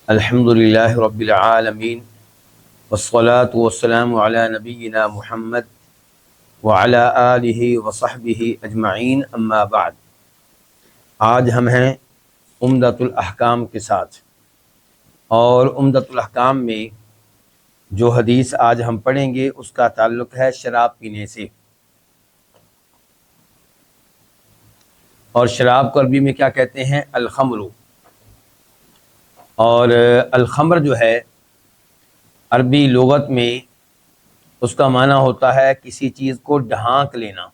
الحمد للہ رب العالمین والصلاة والسلام علی نبینا محمد وعلی آلہ وصحبہ اجمعین، اما بعد۔ آج ہم ہیں عمدۃ الاحکام کے ساتھ، اور عمدۃ الاحکام میں جو حدیث آج ہم پڑھیں گے اس کا تعلق ہے شراب پینے سے۔ اور شراب کو عربی میں کیا کہتے ہیں؟ الخمر۔ اور الخمر جو ہے عربی لغت میں اس کا معنی ہوتا ہے کسی چیز کو ڈھانک لینا،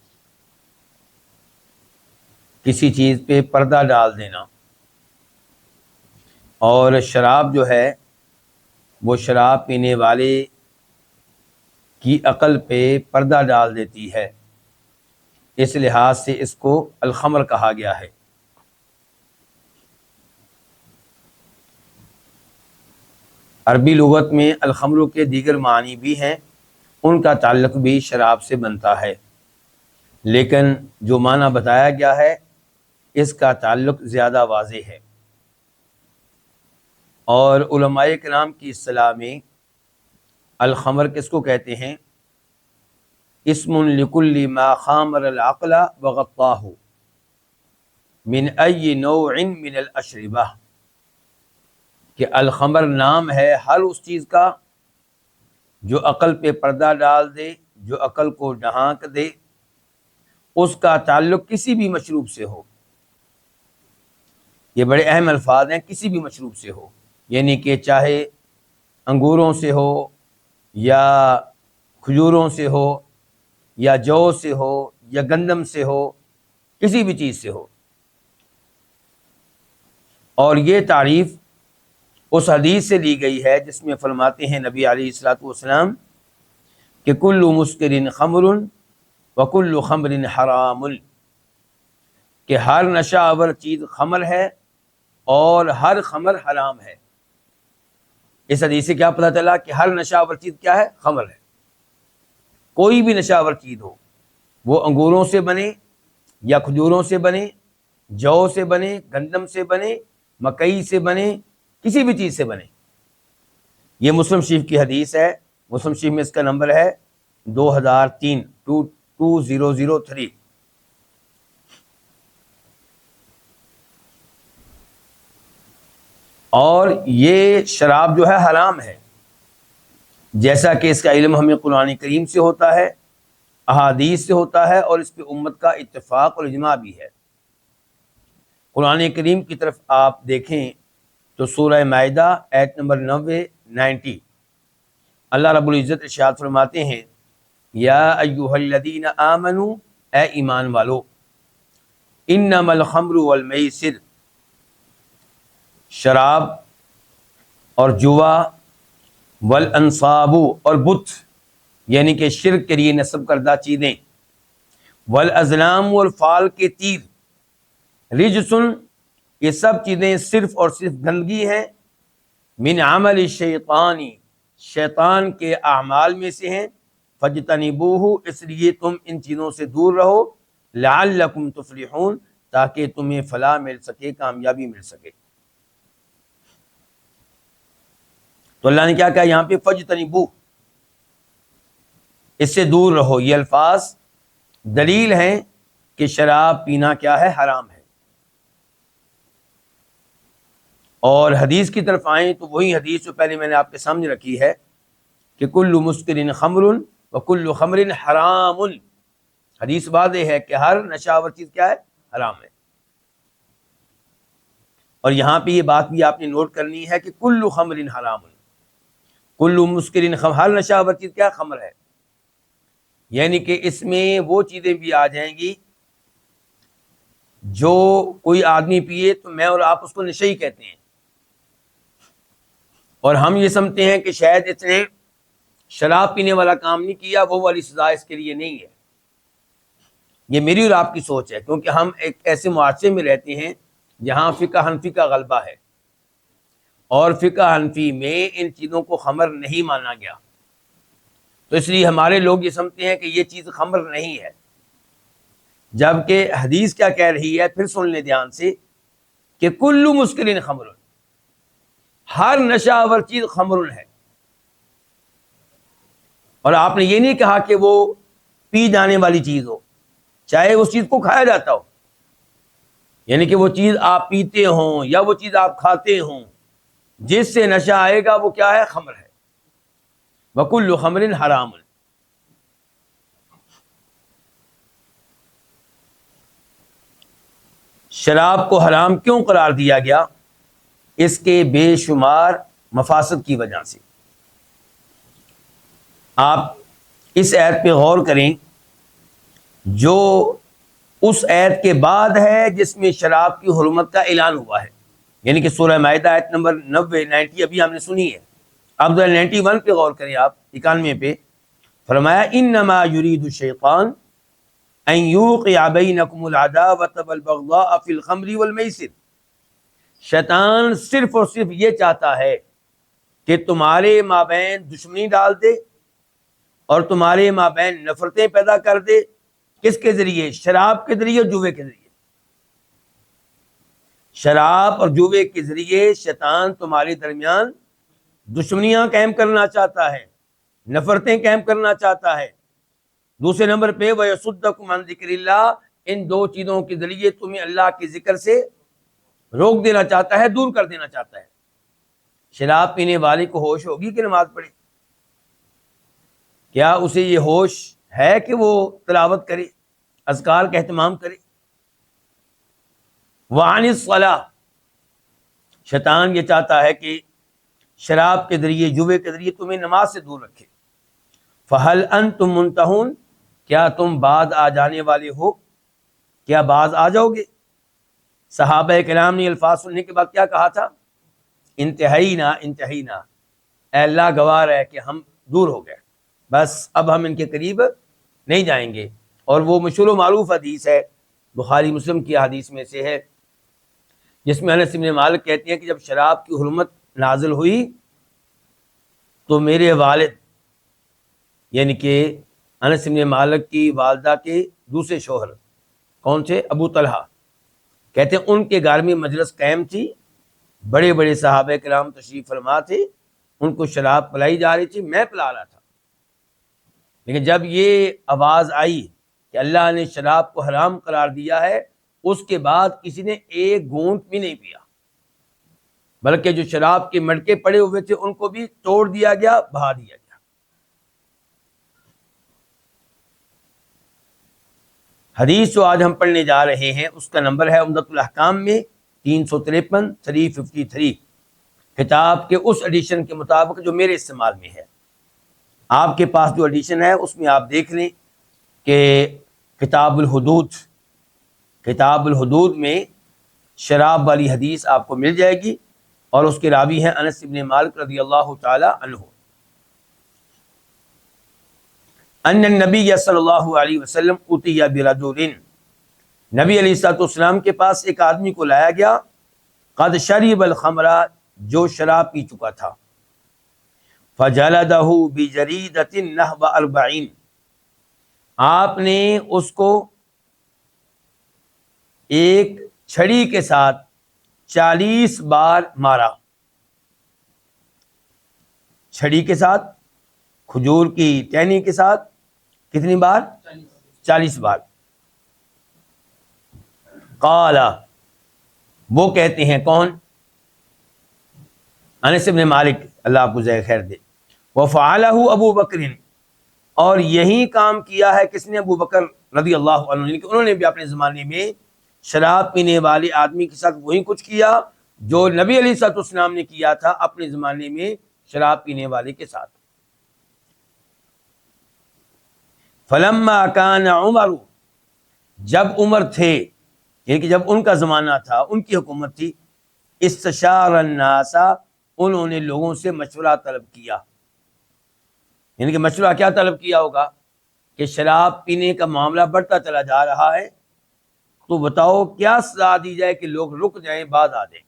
کسی چیز پہ پردہ ڈال دینا۔ اور شراب جو ہے وہ شراب پینے والے کی عقل پہ پردہ ڈال دیتی ہے، اس لحاظ سے اس کو الخمر کہا گیا ہے۔ عربی لغت میں الخمر کے دیگر معنی بھی ہیں، ان کا تعلق بھی شراب سے بنتا ہے، لیکن جو معنی بتایا گیا ہے اس کا تعلق زیادہ واضح ہے۔ اور علماء کرام کی اصطلاح میں الخمر کس کو کہتے ہیں؟ اسم لکل ما خامر العقل وغطاہ من ای نوع من الاشربہ، کہ الخمر نام ہے ہر اس چیز کا جو عقل پہ پردہ ڈال دے، جو عقل کو ڈھانک دے، اس کا تعلق کسی بھی مشروب سے ہو۔ یہ بڑے اہم الفاظ ہیں، کسی بھی مشروب سے ہو، یعنی کہ چاہے انگوروں سے ہو یا کھجوروں سے ہو یا جو سے ہو یا گندم سے ہو، کسی بھی چیز سے ہو۔ اور یہ تعریف اس حدیث سے لی گئی ہے جس میں فرماتے ہیں نبی علیہ الصلوۃ والسلام کہ کل مسکر خمر وکل خمر حرام، کہ ہر نشہ آور چیز خمر ہے اور ہر خمر حرام ہے۔ اس حدیث سے کیا پتہ چلا کہ ہر نشہ آور چیز کیا ہے؟ خمر ہے۔ کوئی بھی نشہ آور چیز ہو، وہ انگوروں سے بنے یا کھجوروں سے بنے، جو سے بنے، گندم سے بنے، مکئی سے بنے، کسی بھی چیز سے بنے۔ یہ مسلم شریف کی حدیث ہے، مسلم شریف میں اس کا نمبر ہے 2003۔ اور یہ شراب جو ہے حرام ہے، جیسا کہ اس کا علم ہمیں قرآن کریم سے ہوتا ہے، احادیث سے ہوتا ہے، اور اس پہ امت کا اتفاق اور اجماع بھی ہے۔ قرآن کریم کی طرف آپ دیکھیں تو سورہ مائدہ آیت نمبر 90 اللہ رب العزت ارشاد فرماتے ہیں، یا ایھا الذین آمنوا، اے ایمان والو، انما الخمر والمیسر، شراب اور جوا، والانصاب اور بت یعنی کہ شرک کے لیے نصب کردہ چیزیں، والازلام والفال کے تیر، رجسن، یہ سب چیزیں صرف اور صرف گندگی ہیں، من عمل الشیطانی، شیطان کے اعمال میں سے ہیں، فاجتنبوہ، اس لیے تم ان چیزوں سے دور رہو، لعلکم تفلحون، تاکہ تمہیں فلاح مل سکے، کامیابی مل سکے۔ تو اللہ نے کیا کہا یہاں پہ؟ فاجتنبوہ، اس سے دور رہو۔ یہ الفاظ دلیل ہیں کہ شراب پینا کیا ہے؟ حرام ہے۔ اور حدیث کی طرف آئیں تو وہی حدیث جو پہلے میں نے آپ کے سامنے رکھی ہے کہ کل مسکر خمر وکل خمر حرام، حدیث واضح ہے کہ ہر نشہ آور چیز کیا ہے؟ حرام ہے۔ اور یہاں پہ یہ بات بھی آپ نے نوٹ کرنی ہے کہ کل خمر حرام، کل مسکر خمر، ہر نشہ آور چیز کیا؟ خمر ہے، یعنی کہ اس میں وہ چیزیں بھی آ جائیں گی جو کوئی آدمی پیے تو میں اور آپ اس کو نشہ ہی کہتے ہیں، اور ہم یہ سمجھتے ہیں کہ شاید اس نے شراب پینے والا کام نہیں کیا، وہ والی سزا اس کے لیے نہیں ہے۔ یہ میری اور آپ کی سوچ ہے، کیونکہ ہم ایک ایسے معاشرے میں رہتے ہیں جہاں فقہ حنفی کا غلبہ ہے، اور فقہ حنفی میں ان چیزوں کو خمر نہیں مانا گیا، تو اس لیے ہمارے لوگ یہ سمجھتے ہیں کہ یہ چیز خمر نہیں ہے، جبکہ حدیث کیا کہہ رہی ہے؟ پھر سن لیں دھیان سے کہ کل مسکر خمر، ہر نشہ آور چیز خمر ہے. اور آپ نے یہ نہیں کہا کہ وہ پی جانے والی چیز ہو، چاہے اس چیز کو کھایا جاتا ہو، یعنی کہ وہ چیز آپ پیتے ہوں یا وہ چیز آپ کھاتے ہوں، جس سے نشہ آئے گا وہ کیا ہے؟ خمر ہے. وَكُلُّ خَمْرٍ حرام. شراب کو حرام کیوں قرار دیا گیا؟ اس کے بے شمار مفاسد کی وجہ سے. آپ اس آیت پہ غور کریں جو اس آیت کے بعد ہے جس میں شراب کی حرمت کا اعلان ہوا ہے، یعنی کہ سورہ مائدہ آیت نمبر 90 ابھی ہم نے سنی ہے. اب 91 پہ غور کریں آپ، 91 پہ فرمایا انما یرید الشیطان ان یوقع بینکم العداوۃ والبغضاء فی الخمر والمیسر. شیطان صرف اور صرف یہ چاہتا ہے کہ تمہارے مابین دشمنی ڈال دے اور تمہارے مابین نفرتیں پیدا کر دے. کس کے ذریعے؟ شراب کے ذریعے، جوے کے ذریعے. شراب اور جوے کے ذریعے شیطان تمہارے درمیان دشمنیاں قائم کرنا چاہتا ہے، نفرتیں قائم کرنا چاہتا ہے. دوسرے نمبر پہ وَيَصُدَّكُمْ عَنْ ذِكْرِ اللَّهِ، ان دو چیزوں کے ذریعے تمہیں اللہ کے ذکر سے روک دینا چاہتا ہے، دور کر دینا چاہتا ہے. شراب پینے والے کو ہوش ہوگی کہ نماز پڑھے؟ کیا اسے یہ ہوش ہے کہ وہ تلاوت کرے، اذکار کا اہتمام کرے؟ وعن الصلاۃ، شیطان یہ چاہتا ہے کہ شراب کے ذریعے، جوے کے ذریعے تمہیں نماز سے دور رکھے. فہل انتم منتہون، کیا تم باز آ جانے والے ہو؟ کیا باز آ جاؤ گے؟ صحابہ کرام نے الفاظ سننے کے بعد کیا کہا تھا؟ انتہینا انتہینا، اے اللہ گواہ ہے کہ ہم دور ہو گئے، بس اب ہم ان کے قریب نہیں جائیں گے. اور وہ مشہور و معروف حدیث ہے، بخاری مسلم کی حدیث میں سے ہے، جس میں انس بن مالک کہتے ہیں کہ جب شراب کی حرمت نازل ہوئی تو میرے والد، یعنی کہ انس بن مالک کی والدہ کے دوسرے شوہر کون تھے؟ ابو طلحہ، کہتے ہیں ان کے گھر میں مجلس قائم تھی، بڑے بڑے صحابہ کرام تشریف فرما تھے، ان کو شراب پلائی جا رہی تھی، میں پلا رہا تھا. لیکن جب یہ آواز آئی کہ اللہ نے شراب کو حرام قرار دیا ہے، اس کے بعد کسی نے ایک گھونٹ بھی نہیں پیا، بلکہ جو شراب کے مٹکے پڑے ہوئے تھے ان کو بھی توڑ دیا گیا، بہا دیا گیا. حدیث جو آج ہم پڑھنے جا رہے ہیں اس کا نمبر ہے عمدۃ الاحکام میں 353 353، کتاب کے اس ایڈیشن کے مطابق جو میرے استعمال میں ہے. آپ کے پاس جو ایڈیشن ہے اس میں آپ دیکھ لیں کہ کتاب الحدود میں شراب والی حدیث آپ کو مل جائے گی، اور اس کے راوی ہیں انس بن مالک رضی اللہ تعالی عنہ. ان النبی صلی اللہ علیہ وسلم اتی برجل، نبی علیہ الصلوۃ والسلام کے پاس ایک آدمی کو لایا گیا، قد شرب الخمر، جو شراب پی چکا تھا. فجلدہ بجریدۃ نحو 40، آپ نے اس کو ایک چھڑی کے ساتھ 40 بار مارا. چھڑی کے ساتھ، کھجور کی ٹہنی کے ساتھ کتنی بار؟ 40 بار. قال، وہ کہتے ہیں کون؟ انس بن مالک، اللہ آپ کو جزائے خیر دے. وفعلہ ابو بکر، اور یہی کام کیا ہے کس نے؟ ابو بکر رضی اللہ عنہ، یعنی کہ انہوں نے بھی اپنے زمانے میں شراب پینے والے آدمی کے ساتھ وہی کچھ کیا جو نبی علیہ الصلوۃ والسلام نے کیا تھا اپنے زمانے میں شراب پینے والے کے ساتھ. فلما کان عمر، جب عمر تھے، یعنی کہ جب ان کا زمانہ تھا، ان کی حکومت تھی، استشار الناس، انہوں نے لوگوں سے مشورہ طلب کیا. یعنی کہ مشورہ کیا طلب کیا ہوگا کہ شراب پینے کا معاملہ بڑھتا چلا جا رہا ہے، تو بتاؤ کیا سزا دی جائے کہ لوگ رک جائیں، باز آ جائیں.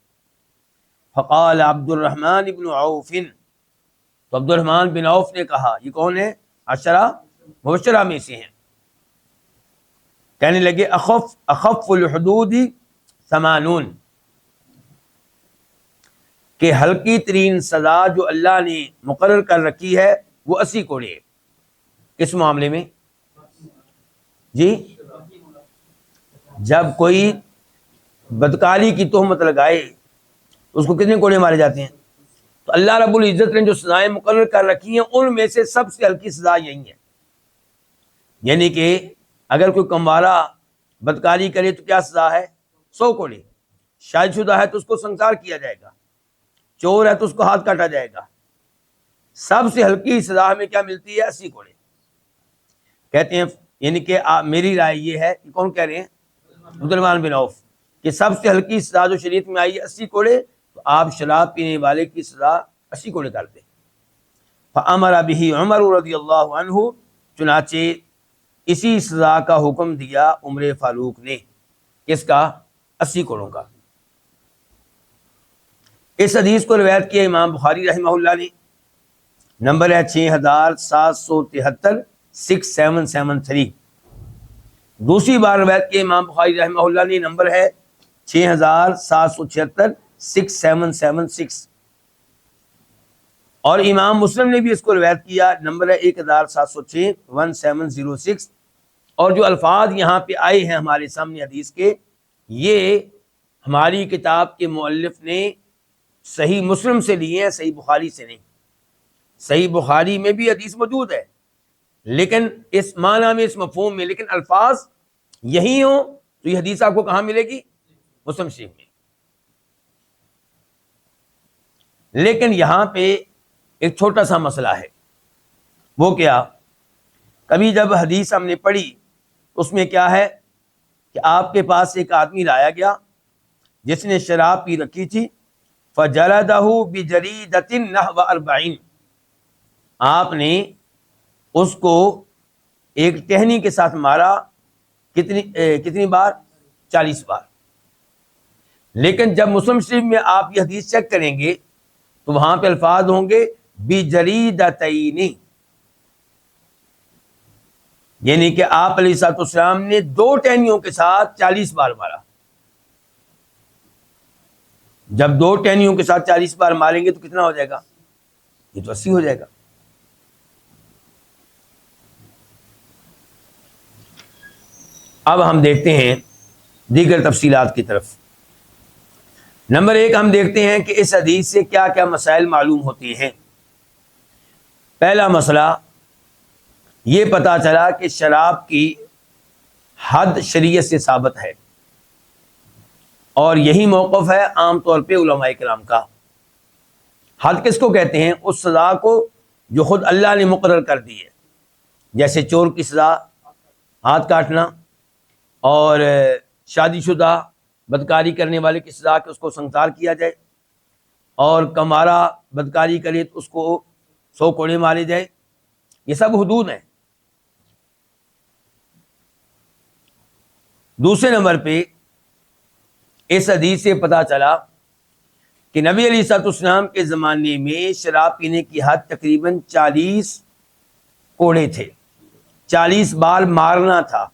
فقال عبد الرحمن بن عوف، تو عبد الرحمن بن عوف نے کہا، یہ کون ہے؟ عشرہ مبشرہ میں سے ہیں. کہنے لگے اخف الحدود 80، کہ ہلکی ترین سزا جو اللہ نے مقرر کر رکھی ہے وہ 80 کوڑے ہے۔ کس معاملے میں؟ جی، جب کوئی بدکاری کی تہمت لگائے اس کو کتنے کوڑے مارے جاتے ہیں؟ تو اللہ رب العزت نے جو سزائیں مقرر کر رکھی ہیں ان میں سے سب سے ہلکی سزا یہی ہے، یعنی کہ اگر کوئی کموارا بدکاری کرے تو کیا سزا ہے؟ 100 کوڑے۔ شادی شدہ ہے تو اس کو سنسار کیا جائے گا، چور ہے تو اس کو ہاتھ کاٹا جائے گا۔ سب سے ہلکی سزا ہمیں کیا ملتی ہے؟ 80 کوڑے۔ کہتے ہیں یعنی کہ میری رائے یہ ہے کہ کون کہہ رہے ہیں؟ عبدالرحمن بن عوف، کہ سب سے ہلکی سزا جو شریعت میں آئی ہے 80 کوڑے، تو آپ شراب پینے والے کی سزا 80 کوڑے کر دیں۔ فَأَمَرَ بِهِ عمر رضی اللہ عنہ، چنانچہ اسی سزا کا حکم دیا عمر فاروق نے، کس کا؟ 80 کوڑوں کا۔ اس حدیث کو روایت کیا امام بخاری رحمہ اللہ نے، نمبر ہے 6773 6773۔ دوسری بار روایت کیا امام بخاری رحمہ اللہ نے، نمبر ہے 6776 6776۔ اور امام مسلم نے بھی اس کو روایت کیا، نمبر ہے 1706 1706۔ اور جو الفاظ یہاں پہ آئے ہیں ہمارے سامنے حدیث کے، یہ ہماری کتاب کے مؤلف نے صحیح مسلم سے لیے ہیں، صحیح بخاری سے نہیں۔ صحیح بخاری میں بھی حدیث موجود ہے لیکن اس معنی میں، اس مفہوم میں، لیکن الفاظ یہی ہوں تو یہ حدیث آپ کو کہاں ملے گی؟ مسلم شریف میں۔ لیکن یہاں پہ ایک چھوٹا سا مسئلہ ہے، وہ کیا؟ کبھی جب حدیث ہم نے پڑھی اس میں کیا ہے کہ آپ کے پاس ایک آدمی لایا گیا جس نے شراب پی رکھی تھی، فَجَلَدَهُ بِجَرِيدَةٍ نَحْوَ 40، آپ نے اس کو ایک ٹہنی کے ساتھ مارا، کتنی بار؟ 40 بار۔ لیکن جب مسلم شریف میں آپ یہ حدیث چیک کریں گے تو وہاں پہ الفاظ ہوں گے بِجَرِيدَتَيْنِ، یعنی کہ آپ علیہ الصلوۃ والسلام نے 2 ٹہنیوں کے ساتھ 40 بار مارا۔ جب 2 ٹہنیوں کے ساتھ 40 بار ماریں گے تو کتنا ہو جائے گا؟ یہ تو 80 ہو جائے گا۔ اب ہم دیکھتے ہیں دیگر تفصیلات کی طرف۔ نمبر 1 ہم دیکھتے ہیں کہ اس حدیث سے کیا کیا مسائل معلوم ہوتے ہیں۔ پہلا مسئلہ یہ پتا چلا کہ شراب کی حد شریعت سے ثابت ہے، اور یہی موقف ہے عام طور پہ علماء کرام کا۔ حد کس کو کہتے ہیں؟ اس سزا کو جو خود اللہ نے مقرر کر دی ہے، جیسے چور کی سزا ہاتھ کاٹنا، اور شادی شدہ بدکاری کرنے والے کی سزا کہ اس کو سنسار کیا جائے، اور کمارا بدکاری کرے تو اس کو 100 کوڑے مارے جائے۔ یہ سب حدود ہیں۔ دوسرے نمبر پہ اس حدیث سے پتہ چلا کہ نبی علیہ الصلوۃ والسلام کے زمانے میں شراب پینے کی حد تقریباً 40 کوڑے تھے، 40 بار مارنا تھا،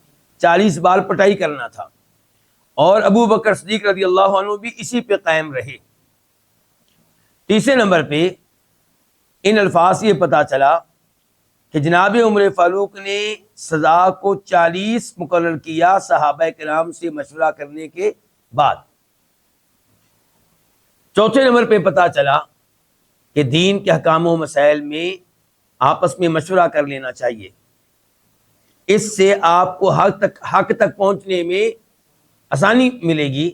40 بار پٹائی کرنا تھا، اور ابو بکر صدیق رضی اللہ عنہ بھی اسی پہ قائم رہے۔ تیسرے نمبر پہ ان الفاظ سے یہ پتہ چلا کہ جناب عمر فاروق نے سزا کو 40 مقرر کیا صحابہ کرام سے مشورہ کرنے کے بعد۔ چوتھے نمبر پہ پتہ چلا کہ دین کے احکام و مسائل میں آپس میں مشورہ کر لینا چاہیے، اس سے آپ کو حق تک پہنچنے میں آسانی ملے گی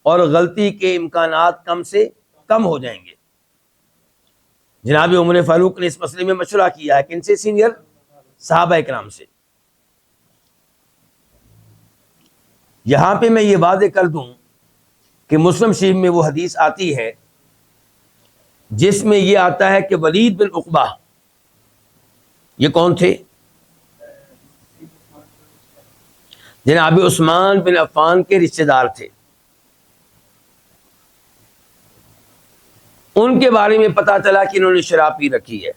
اور غلطی کے امکانات کم سے کم ہو جائیں گے۔ جناب عمر فاروق نے اس مسئلے میں مشورہ کیا ہے، کن سے؟ سینئر صحابہ کرام سے۔ یہاں پہ میں یہ واضح کر دوں کہ مسلم شریف میں وہ حدیث آتی ہے جس میں یہ آتا ہے کہ ولید بن عقبہ، یہ کون تھے؟ جناب عثمان بن عفان کے رشتہ دار تھے۔ ان کے بارے میں پتا چلا کہ انہوں نے شراب پی رکھی ہے،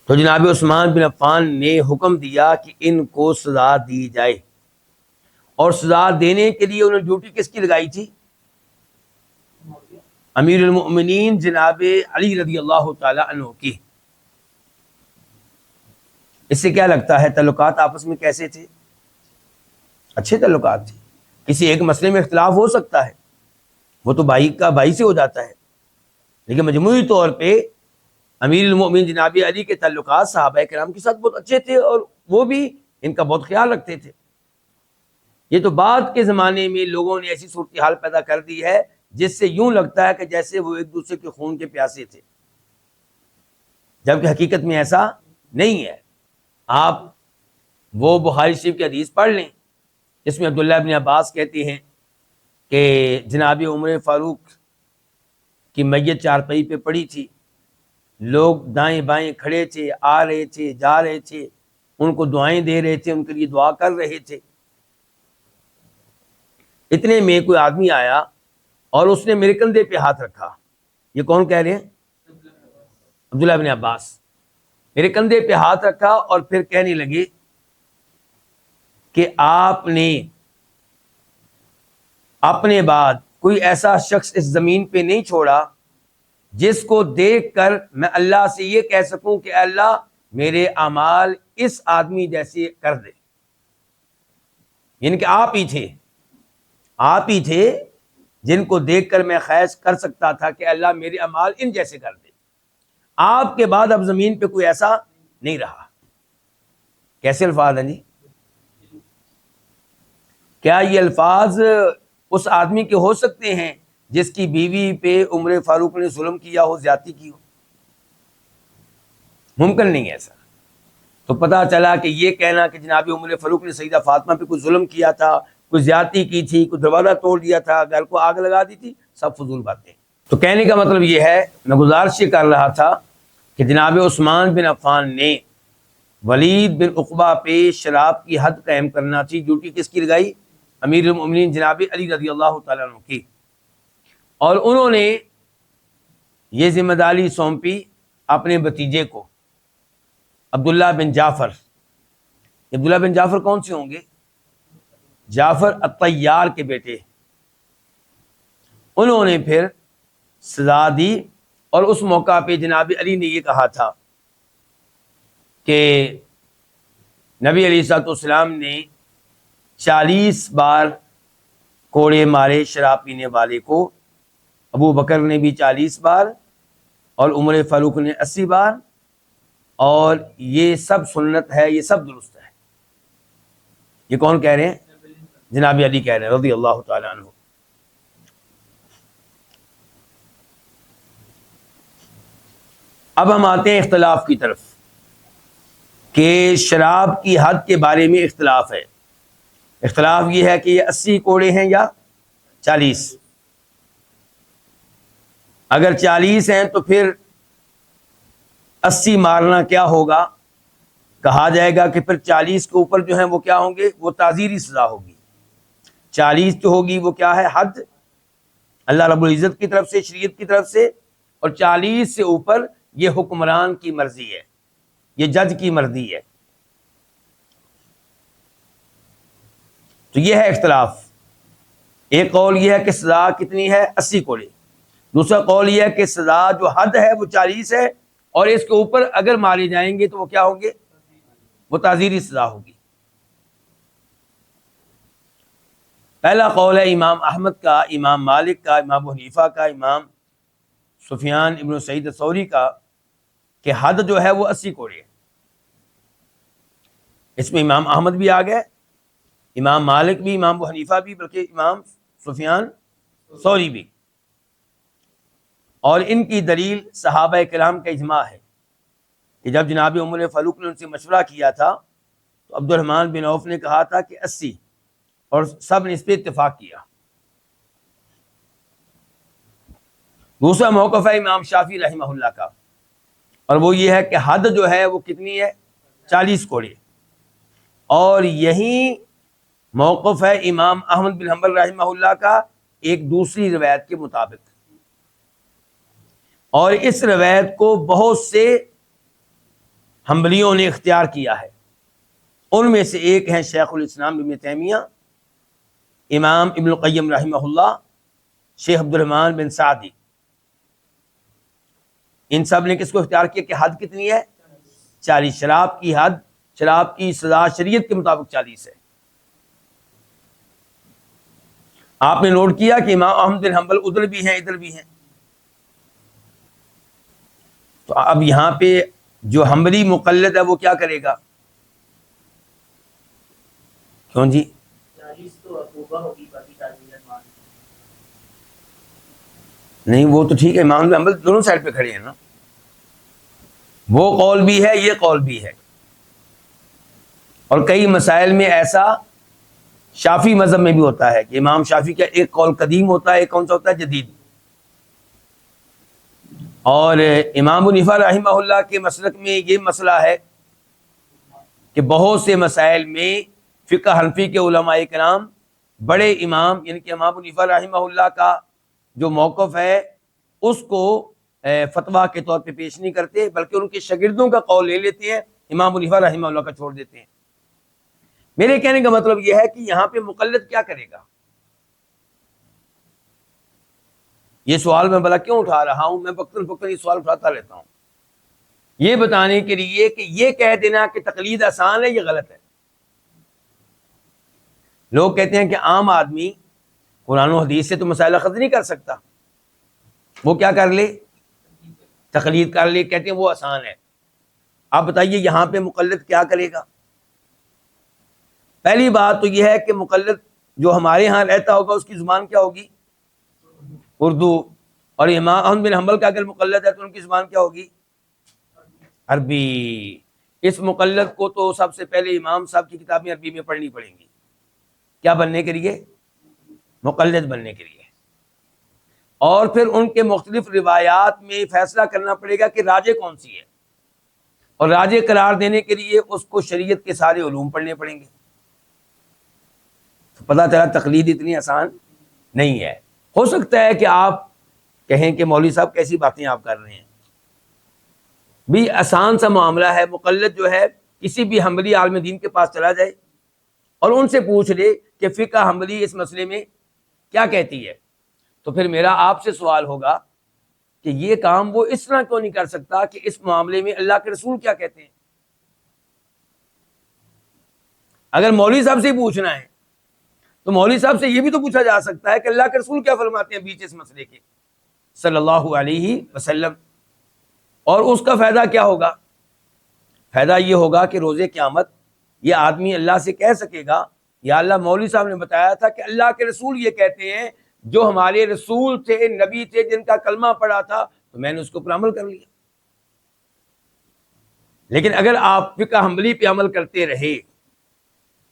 تو جناب عثمان بن عفان نے حکم دیا کہ ان کو سزا دی جائے، اور سزا دینے کے لیے انہوں نے ڈیوٹی کس کی لگائی تھی؟ امیر المؤمنین جناب علی رضی اللہ تعالی عنہ کی۔ اس سے کیا لگتا ہے تعلقات آپس میں کیسے تھے؟ اچھے تعلقات تھے۔ کسی ایک مسئلے میں اختلاف ہو سکتا ہے، وہ تو بھائی کا بھائی سے ہو جاتا ہے، لیکن مجموعی طور پہ امیر المؤمنین جناب علی کے تعلقات صحابہ کرام کے ساتھ بہت اچھے تھے، اور وہ بھی ان کا بہت خیال رکھتے تھے۔ یہ تو بعد کے زمانے میں لوگوں نے ایسی صورتحال پیدا کر دی ہے جس سے یوں لگتا ہے کہ جیسے وہ ایک دوسرے کے خون کے پیاسے تھے، جبکہ حقیقت میں ایسا نہیں ہے۔ آپ وہ بخاری شریف کی حدیث پڑھ لیں جس میں عبداللہ ابن عباس کہتے ہیں کہ جناب عمر فاروق کی میت چارپائی پہ پڑی تھی، لوگ دائیں بائیں کھڑے تھے، آ رہے تھے، جا رہے تھے، ان کو دعائیں دے رہے تھے، ان کے لیے دعا کر رہے تھے۔ اتنے میں کوئی آدمی آیا اور اس نے میرے کندھے پہ ہاتھ رکھا۔ یہ کون کہہ رہے ہیں؟ عبداللہ ابن عباس۔ میرے کندھے پہ ہاتھ رکھا اور پھر کہنے لگے کہ آپ نے اپنے بعد کوئی ایسا شخص اس زمین پہ نہیں چھوڑا جس کو دیکھ کر میں اللہ سے یہ کہہ سکوں کہ اے اللہ میرے اعمال اس آدمی جیسے کر دے۔ یعنی کہ آپ ہی تھے جن کو دیکھ کر میں خواہش کر سکتا تھا کہ اللہ میرے اعمال ان جیسے کر دے۔ آپ کے بعد اب زمین پہ کوئی ایسا نہیں رہا۔ کیسے الفاظ ہیں جی؟ کیا یہ الفاظ اس آدمی کے ہو سکتے ہیں جس کی بیوی پہ عمر فاروق نے ظلم کیا ہو، زیادتی کی ہو؟ ممکن نہیں ہے ایسا۔ تو پتہ چلا کہ یہ کہنا کہ جناب عمر فاروق نے سیدہ فاطمہ پہ کوئی ظلم کیا تھا، کوئی زیادتی کی تھی، کوئی دروازہ توڑ دیا تھا، گھر کو آگ لگا دی تھی، سب فضول باتیں۔ تو کہنے کا مطلب یہ ہے، میں گزارش یہ کر رہا تھا کہ جناب عثمان بن عفان نے ولید بن عقبہ پہ شراب کی حد قائم کرنا تھی، ڈیوٹی کس کی لگائی؟ امیر المؤمنین جناب علی رضی اللہ تعالیٰ عنہ کی، اور انہوں نے یہ ذمہ داری سونپی اپنے بھتیجے کو، عبداللہ بن جعفر۔ عبداللہ بن جعفر کون سے ہوں گے؟ جعفر الطیار کے بیٹے۔ انہوں نے پھر سزا دی، اور اس موقع پہ جناب علی نے یہ کہا تھا کہ نبی علیہ الصلوۃ والسلام نے 40 بار کوڑے مارے شراب پینے والے کو، ابو بکر نے بھی 40 بار، اور عمر فاروق نے 80 بار، اور یہ سب سنت ہے، یہ سب درست ہے۔ یہ کون کہہ رہے ہیں؟ جناب علی کہہ رہے ہیں رضی اللہ تعالی عنہ۔ اب ہم آتے ہیں اختلاف کی طرف کہ شراب کی حد کے بارے میں اختلاف ہے۔ اختلاف یہ ہے کہ یہ 80 کوڑے ہیں یا 40۔ اگر 40 ہیں تو پھر 80 مارنا کیا ہوگا؟ کہا جائے گا کہ پھر 40 کے اوپر جو ہیں وہ کیا ہوں گے؟ وہ تعزیری سزا ہوگی۔ 40 جو ہوگی وہ کیا ہے؟ حد اللہ رب العزت کی طرف سے، شریعت کی طرف سے، اور 40 سے اوپر یہ حکمران کی مرضی ہے، یہ جج کی مرضی ہے۔ تو یہ ہے اختلاف۔ ایک قول یہ ہے کہ سزا کتنی ہے؟ 80 کوڑے۔ دوسرا قول یہ ہے کہ سزا جو حد ہے وہ 40 ہے، اور اس کے اوپر اگر مارے جائیں گے تو وہ کیا ہوں گے؟ وہ تعزیری سزا ہوگی۔ پہلا قول ہے امام احمد کا، امام مالک کا، امام ابو حنیفہ کا، امام سفیان ابن سعید الثوری کا، کہ حد جو ہے وہ 80 کوڑے ہے۔ اس میں امام احمد بھی آ گئے، امام مالک بھی، امام ابو حنیفہ بھی، بلکہ امام سفیان ثوری بھی۔ اور ان کی دلیل صحابہ کرام کا اجماع ہے کہ جب جناب عمر فاروق نے ان سے مشورہ کیا تھا تو عبد الرحمن بن عوف نے کہا تھا کہ 80، اور سب نے اس پہ اتفاق کیا۔ دوسرا موقف ہے امام شافعی رحمہ اللہ کا، اور وہ یہ ہے کہ حد جو ہے وہ کتنی ہے؟ 40 کوڑے۔ اور یہی موقف ہے امام احمد بن حنبل رحمہ اللہ کا ایک دوسری روایت کے مطابق، اور اس روایت کو بہت سے حنبلیوں نے اختیار کیا ہے۔ ان میں سے ایک ہیں شیخ الاسلام ابن تیمیہ، امام ابن القیم رحمہ اللہ، شیخ عبد الرحمن بن سعدی، ان سب نے کس کو اختیار کیا کہ حد کتنی ہے؟ 40. شراب کی حد، شراب کی سزا شریعت کے مطابق 40 ہے. آپ نے نوٹ کیا کہ امام احمد بن حنبل ادھر بھی ہیں ادھر بھی ہیں. تو اب یہاں پہ جو حنبلی مقلد ہے وہ کیا کرے گا؟ کیوں جی؟ نہیں وہ تو ٹھیک ہے، امام بن حنبل دونوں سائڈ پہ کھڑے ہیں نا، وہ قول بھی ہے یہ قول بھی ہے. اور کئی مسائل میں ایسا شافی مذہب میں بھی ہوتا ہے کہ امام شافی کا ایک قول قدیم ہوتا ہے، ایک کون سا ہوتا ہے؟ جدید. اور امام ابو حنیفہ رحمہ اللہ کے مسلک میں یہ مسئلہ ہے کہ بہت سے مسائل میں فقہ حنفی کے علماء کرام بڑے امام یعنی کہ امام ابو حنیفہ رحمہ اللہ کا جو موقف ہے اس کو فتویٰ کے طور پہ پیش نہیں کرتے، بلکہ ان کے شاگردوں کا قول لے لیتے ہیں، امام ابو حنیفہ رحمہ اللہ کا چھوڑ دیتے ہیں. میرے کہنے کا مطلب یہ ہے کہ یہاں پہ مقلد کیا کرے گا؟ یہ سوال میں بھلا کیوں اٹھا رہا ہوں؟ میں فکر یہ سوال اٹھاتا رہتا ہوں یہ بتانے کے لیے کہ یہ کہہ دینا کہ تقلید آسان ہے یہ غلط ہے. لوگ کہتے ہیں کہ عام آدمی قرآن و حدیث سے تو مسائل اخذ نہیں کر سکتا، وہ کیا کر لے؟ تقلید کر لے، کہتے ہیں وہ آسان ہے. آپ بتائیے یہاں پہ مقلد کیا کرے گا؟ پہلی بات تو یہ ہے کہ مقلد جو ہمارے ہاں رہتا ہوگا اس کی زبان کیا ہوگی؟ اردو. اور امام احمد بن حنبل کا اگر مقلد ہے تو ان کی زبان کیا ہوگی؟ عربی. اس مقلد کو تو سب سے پہلے امام صاحب کی کتابیں عربی میں پڑھنی پڑیں گی. کیا بننے کے لیے؟ مقلد بننے کے لیے. اور پھر ان کے مختلف روایات میں فیصلہ کرنا پڑے گا کہ راجے کون سی ہے، اور راجے قرار دینے کے لیے اس کو شریعت کے سارے علوم پڑھنے پڑیں گے. تو پتہ چلا تقلید اتنی آسان نہیں ہے. ہو سکتا ہے کہ آپ کہیں کہ مولوی صاحب کیسی باتیں آپ کر رہے ہیں، بھی آسان سا معاملہ ہے. مقلد جو ہے کسی بھی حنبلی عالم دین کے پاس چلا جائے اور ان سے پوچھ لے کہ فقہ حنبلی اس مسئلے میں کیا کہتی ہے، تو پھر میرا آپ سے سوال ہوگا کہ یہ کام وہ اس طرح کیوں نہیں کر سکتا کہ اس معاملے میں اللہ کے رسول کیا کہتے ہیں. اگر مولوی صاحب سے ہی پوچھنا ہے تو مولوی صاحب سے یہ بھی تو پوچھا جا سکتا ہے کہ اللہ کے رسول کیا فرماتے ہیں بیچ اس مسئلے کے صلی اللہ علیہ وسلم. اور اس کا فائدہ کیا ہوگا؟ فائدہ یہ ہوگا کہ روز قیامت یہ آدمی اللہ سے کہہ سکے گا یا اللہ مولوی صاحب نے بتایا تھا کہ اللہ کے رسول یہ کہتے ہیں، جو ہمارے رسول تھے نبی تھے جن کا کلمہ پڑھا تھا تو میں نے اس کو پر عمل کر لیا. لیکن اگر آپ فقہ حنبلی پہ عمل کرتے رہے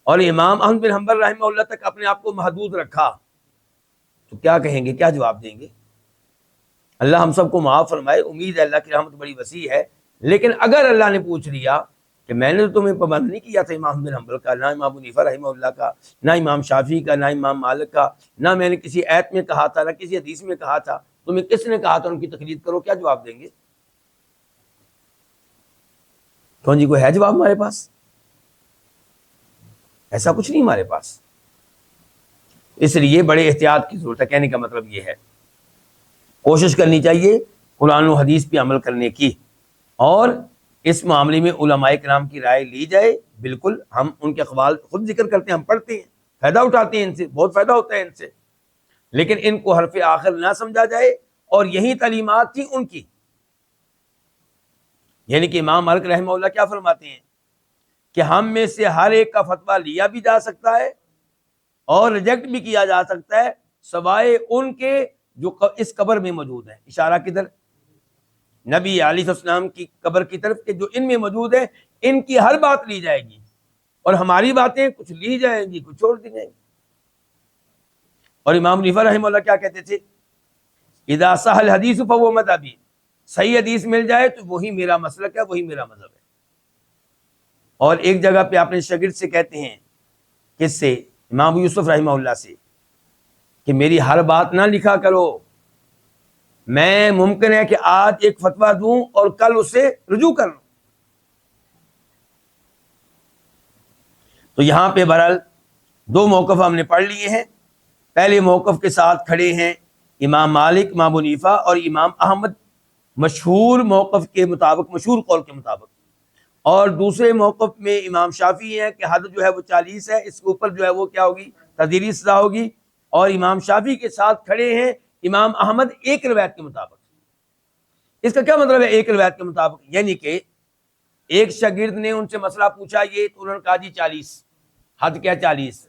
اور امام احمد بن حنبل رحمہ اللہ تک اپنے آپ کو محدود رکھا تو کیا کہیں گے، کیا جواب دیں گے؟ اللہ ہم سب کو معاف فرمائے. امید ہے اللہ کی رحمت بڑی وسیع ہے، لیکن اگر اللہ نے پوچھ لیا کہ میں نے تو تمہیں پابند نہیں کیا تھا امام بن حنبل کا، نہ امام ابو حنیفہ رحمہ اللہ کا، نہ امام شافعی کا، نہ امام مالک کا، نہ میں نے کسی آیت میں کہا تھا، نہ کسی حدیث میں کہا تھا، تمہیں کس نے کہا تھا ان کی تقلید کرو؟ کیا جواب دیں گے؟ کون جی کوئی ہے جواب ہمارے پاس؟ ایسا کچھ نہیں ہمارے پاس. اس لیے بڑے احتیاط کی ضرورت ہے. کہنے کا مطلب یہ ہے کوشش کرنی چاہیے قرآن و حدیث پہ عمل کرنے کی، اور اس معاملے میں علماء کرام کی رائے لی جائے. بالکل ہم ان کے اقوال خود ذکر کرتے ہیں، ہم پڑھتے ہیں، فائدہ اٹھاتے ہیں ان سے، بہت فائدہ ہوتا ہے ان سے، لیکن ان کو حرف آخر نہ سمجھا جائے. اور یہی تعلیمات تھی ان کی، یعنی کہ امام مالک رحمہ اللہ کیا فرماتے ہیں کہ ہم میں سے ہر ایک کا فتویٰ لیا بھی جا سکتا ہے اور ریجیکٹ بھی کیا جا سکتا ہے، سوائے ان کے جو اس قبر میں موجود ہیں. اشارہ کدھر؟ نبی علیہ السلام کی قبر کی طرف کہ جو ان میں موجود ہے، ان کی ہر بات لی جائے گی اور ہماری باتیں کچھ لی جائیں گی، کچھ چھوڑ دی جائیں گی. اور امام حنیفہ رحمہ اللہ کیا کہتے تھے؟ اذا صح الحدیث فهو مذہبی، صحیح حدیث مل جائے تو وہی میرا مسلک ہے، وہی میرا مذہب ہے. اور ایک جگہ پہ اپنے شاگرد سے کہتے ہیں، کس سے؟ امام یوسف رحمہ اللہ سے، کہ میری ہر بات نہ لکھا کرو، میں ممکن ہے کہ آج ایک فتویٰ دوں اور کل اسے رجوع کر لوں. تو یہاں پہ بہرحال دو موقف ہم نے پڑھ لیے ہیں. پہلے موقف کے ساتھ کھڑے ہیں امام مالک، امام ابو حنیفہ اور امام احمد مشہور موقف کے مطابق، مشہور قول کے مطابق، اور دوسرے موقف میں امام شافعی ہے کہ حد جو ہے وہ 40 ہے، اس کے اوپر جو ہے وہ کیا ہوگی، تعزیری سزا ہوگی. اور امام شافعی کے ساتھ کھڑے ہیں امام احمد ایک روایت کے مطابق. اس کا کیا مطلب ہے ایک روایت کے مطابق؟ یعنی کہ ایک شاگرد نے ان سے مسئلہ پوچھا یہ، تو انہوں نے کہا جی 40، حد کیا 40.